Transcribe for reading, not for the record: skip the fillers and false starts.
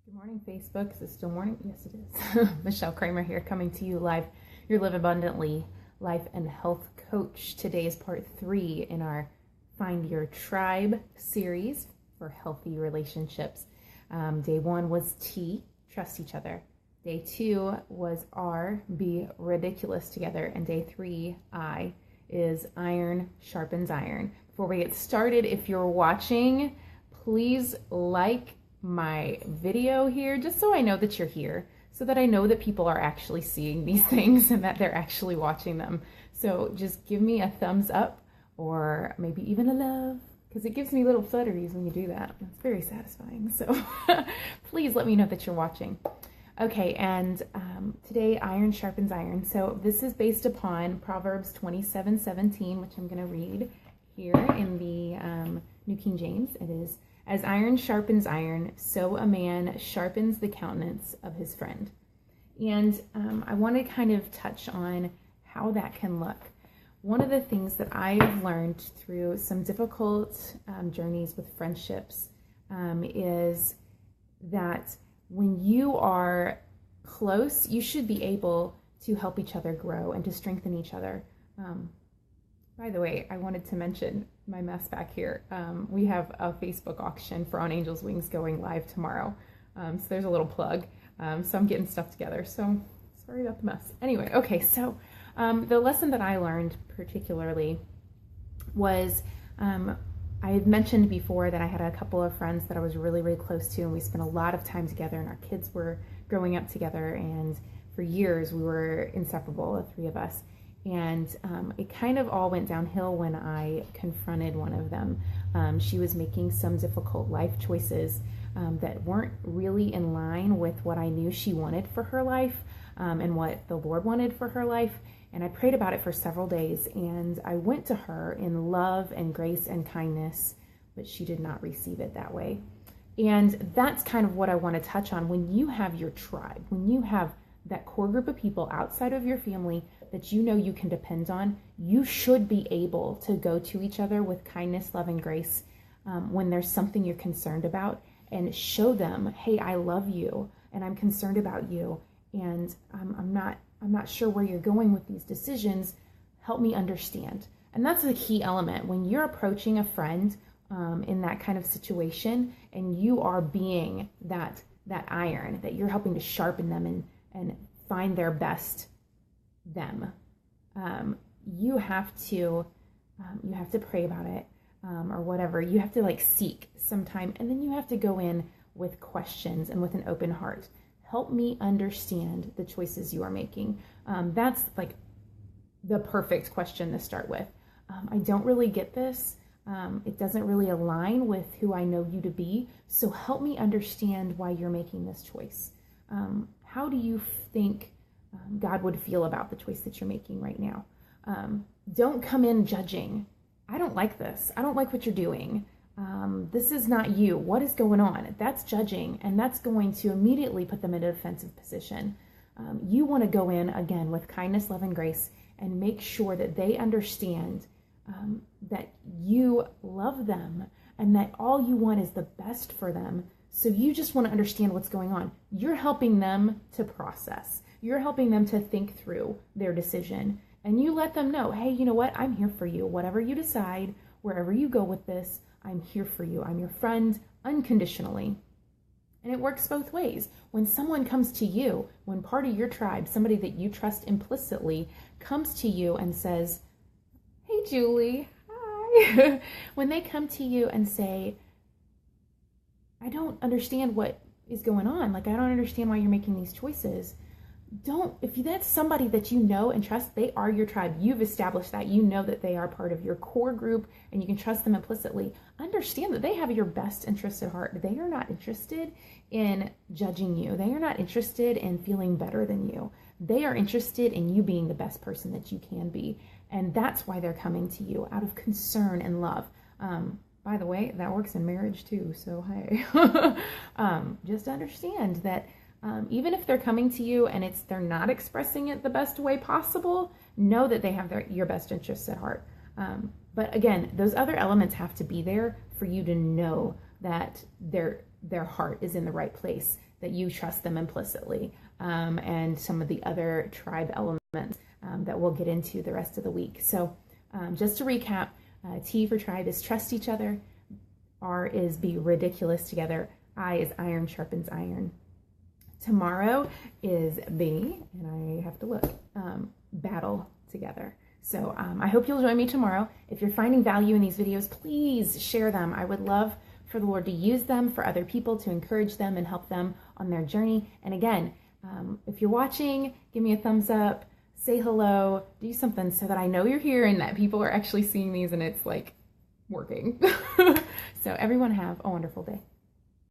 Good morning, Facebook. Is it still morning? Yes, it is. Michelle Kramer here, coming to you live. Your Live Abundantly Life and Health Coach. Today is part 3 in our Find Your Tribe series for healthy relationships. Day 1 was T, trust each other. Day 2 was R, be ridiculous together. And day 3, I, is iron sharpens iron. Before we get started, if you're watching, please like my video here, just so I know that you're here, so that I know that people are actually seeing these things and that they're actually watching them. So just give me a thumbs up or maybe even a love, because it gives me little flutteries when you do that. It's very satisfying. So please let me know that you're watching. Okay, and today iron sharpens iron. So this is based upon Proverbs 27:17, which I'm going to read here in the New King James. It is, "As iron sharpens iron, so a man sharpens the countenance of his friend." And I want to kind of touch on how that can look. One of the things that I've learned through some difficult journeys with friendships is that when you are close, you should be able to help each other grow and to strengthen each other. By the way, I wanted to mention my mess back here. We have a Facebook auction for On Angels Wings going live tomorrow. So there's a little plug. So I'm getting stuff together. So sorry about the mess. Anyway, okay. So the lesson that I learned particularly was I had mentioned before that I had a couple of friends that I was really, really close to, and we spent a lot of time together, and our kids were growing up together, and for years we were inseparable, the three of us. And it kind of all went downhill when I confronted one of them. She was making some difficult life choices that weren't really in line with what I knew she wanted for her life and what the Lord wanted for her life. And I prayed about it for several days, and I went to her in love and grace and kindness, but she did not receive it that way. And that's kind of what I want to touch on. When you have your tribe, when you have that core group of people outside of your family that you know you can depend on, you should be able to go to each other with kindness, love, and grace when there's something you're concerned about, and show them, hey, I love you and I'm concerned about you, and I'm not sure where you're going with these decisions. Help me understand. And that's the key element when you're approaching a friend in that kind of situation, and you are being that iron, that you're helping to sharpen them and find their best them. You have to pray about it or whatever. You have to seek some time, and then you have to go in with questions and with an open heart. Help me understand the choices you are making. That's the perfect question to start with. I don't really get this. It doesn't really align with who I know you to be. So help me understand why you're making this choice. How do you think God would feel about the choice that you're making right now? Don't come in judging. I don't like this. I don't like what you're doing. This is not you. What is going on? That's judging, and that's going to immediately put them in a defensive position. You want to go in again with kindness, love, and grace, and make sure that they understand that you love them and that all you want is the best for them. So you just want to understand what's going on. You're helping them to process. You're helping them to think through their decision. And you let them know, hey, you know what? I'm here for you. Whatever you decide, wherever you go with this, I'm here for you. I'm your friend unconditionally. And it works both ways. When someone comes to you, when part of your tribe, somebody that you trust implicitly, comes to you and says, hey, Julie, hi. When they come to you and say, I don't understand what is going on. I don't understand why you're making these choices. If that's somebody that you know and trust, they are your tribe. You've established that. You know that they are part of your core group and you can trust them implicitly. Understand that they have your best interest at heart. They are not interested in judging you. They are not interested in feeling better than you. They are interested in you being the best person that you can be. And that's why they're coming to you, out of concern and love. By the way, that works in marriage too. So, hey, just understand that even if they're coming to you and they're not expressing it the best way possible, know that they have your best interests at heart. But again, those other elements have to be there for you to know that their heart is in the right place, that you trust them implicitly, and some of the other tribe elements that we'll get into the rest of the week. So just to recap, T for tribe is trust each other. R is be ridiculous together. I is iron sharpens iron. Tomorrow is B, and I have to look, battle together. So I hope you'll join me tomorrow. If you're finding value in these videos, please share them. I would love for the Lord to use them for other people, to encourage them and help them on their journey. And again, if you're watching, give me a thumbs up, say hello, do something so that I know you're here and that people are actually seeing these and it's like working. So everyone have a wonderful day.